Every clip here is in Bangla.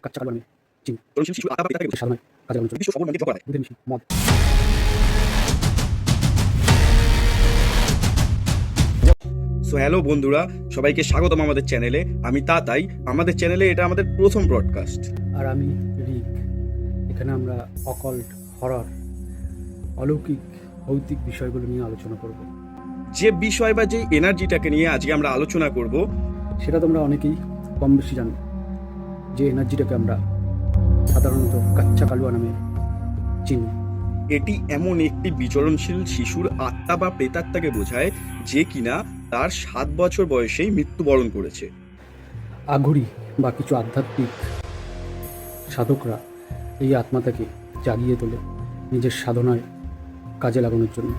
কাচ্চা কালো আমি চিনি শিশু আত্মা বা পিতাকে সাধারণ কাজে লাগানোর জন্য বিশ্ব সবর মন্দির জপ করা হয়। দুধের মিষ্টি মদ। সো হ্যালো বন্ধুরা, সবাইকে স্বাগতম আমাদের চ্যানেলে। আমি তাতাই। আমাদের চ্যানেলে এটা আমাদের প্রথম ব্রডকাস্ট। আর আমি রিক। এখানে আমরা অকাল্ট, হরর, অলৌকিক, ভৌতিক বিষয়গুলো নিয়ে আলোচনা করব। যে বিষয় বা যে এনার্জিটাকে নিয়ে আজকে আমরা আলোচনা করব, সেটা তোমরা অনেকেই কম বেশি জানো, যে এনার্জিটাকে আমরা সাধারণত কাচ্চা কালুয়া নামে চিনি। এটি এমন একটি বিচরণশীল শিশুর আত্মা বা প্রেতাত্মাকে বোঝায় যে কিনা তার 7 বছর বয়সেই মৃত্যুবরণ করেছে। আঘুরি বা কিছু আধ্যাত্মিক সাধকরা এই আত্মাটাকে জাগিয়ে তোলে নিজের সাধনায় কাজে লাগানোর জন্য।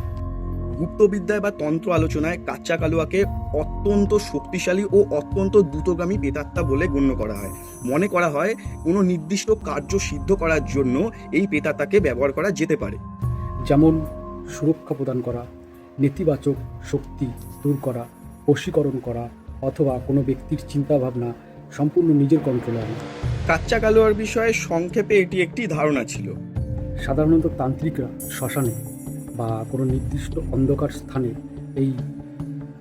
গুপ্তবিদ্যায় বা তন্ত্র আলোচনায় কাচ্চা কালুয়াকে অত্যন্ত শক্তিশালী ও অত্যন্ত দ্রুতগামী প্রেতাত্মা বলে গণ্য করা হয়। মনে করা হয় কোনো নির্দিষ্ট কার্য সিদ্ধ করার জন্য এই প্রেতাত্মাকে ব্যবহার করা যেতে পারে। যেমন সুরক্ষা প্রদান করা, নেতিবাচক শক্তি দূর করা, বশীকরণ করা, অথবা কোনো ব্যক্তির চিন্তাভাবনা সম্পূর্ণ নিজের কন্ট্রোলে আনা। কাচ্চা কালুয়ার বিষয়ে সংক্ষেপে এটি একটি ধারণা ছিল। সাধারণত তান্ত্রিকরা শ্মশানে বা কোনো নির্দিষ্ট অন্ধকার স্থানে এই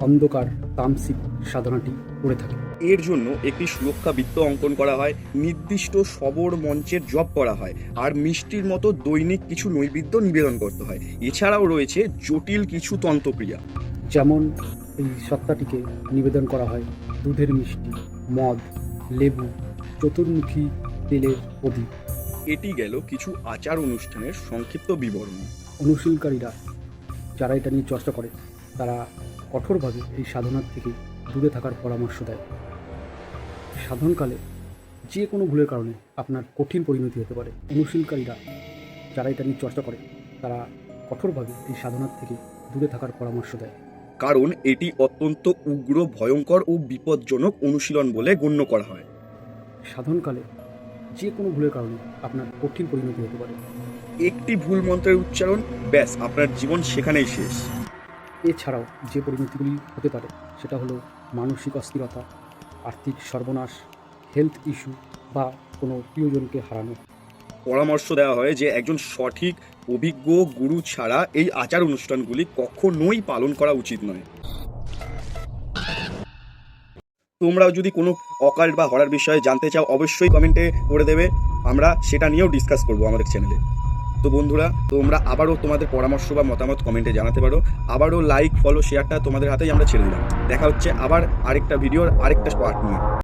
অন্ধকার তামসিক সাধনাটি করে থাকে। এর জন্য একটি সুরক্ষা বৃত্ত অঙ্কন করা হয়, নির্দিষ্ট সবর মঞ্চের জপ করা হয়, আর মিষ্টির মতো দৈনিক কিছু নৈবেদ্য নিবেদন করতে হয়। এছাড়াও রয়েছে জটিল কিছু তন্ত্রক্রিয়া। যেমন এই সত্তাটিকে নিবেদন করা হয় দুধের মিষ্টি, মদ, লেবু, চতুর্মুখী তেলের প্রদীপ। এটি গেল কিছু আচার অনুষ্ঠানের সংক্ষিপ্ত বিবরণ। অনুশীলনকারীরা যারা এটা নিয়ে চর্চা করে তারা কঠোরভাবে এই সাধনার থেকে দূরে থাকার পরামর্শ দেয়। সাধনকালে যে কোনো ভুলের কারণে আপনার কঠিন পরিণতি হতে পারে। অনুশীলনকারীরা যারা এটা নিয়ে চর্চা করে তারা কঠোরভাবে এই সাধনার থেকে দূরে থাকার পরামর্শ দেয়, কারণ এটি অত্যন্ত উগ্র, ভয়ঙ্কর ও বিপজ্জনক অনুশীলন বলে গণ্য করা হয়। সাধনকালে যে কোনো ভুলের কারণে আপনার কঠিন পরিণতি হতে পারে। একটি ভুল মন্ত্রের উচ্চারণ, ব্যাস আপনার জীবন সেখানেই শেষ। এছাড়াও যে পরিণতিগুলি হতে পারে সেটা হলো মানসিক অস্থিরতা, আর্থিক সর্বনাশ, হেলথ ইস্যু বা কোনো প্রিয়জনকে হারানো। পরামর্শ দেওয়া হয় যে একজন সঠিক অভিজ্ঞ গুরু ছাড়া এই আচার অনুষ্ঠানগুলি কখনোই পালন করা উচিত নয়। তোমরাও যদি কোনো অকাল্ট বা হরার বিষয়ে জানতে চাও অবশ্যই কমেন্টে করে দেবে, আমরা সেটা নিয়েও ডিসকাস করবো আমাদের চ্যানেলে। তো বন্ধুরা, তোমরা আবারও তোমাদের পরামর্শ বা মতামত কমেন্টে জানাতে পারো। আবারও লাইক, ফলো, শেয়ারটা তোমাদের হাতেই আমরা ছেড়ে দিলাম। দেখা হচ্ছে আবার আরেকটা ভিডিওর আরেকটা পার্ট নিয়ে।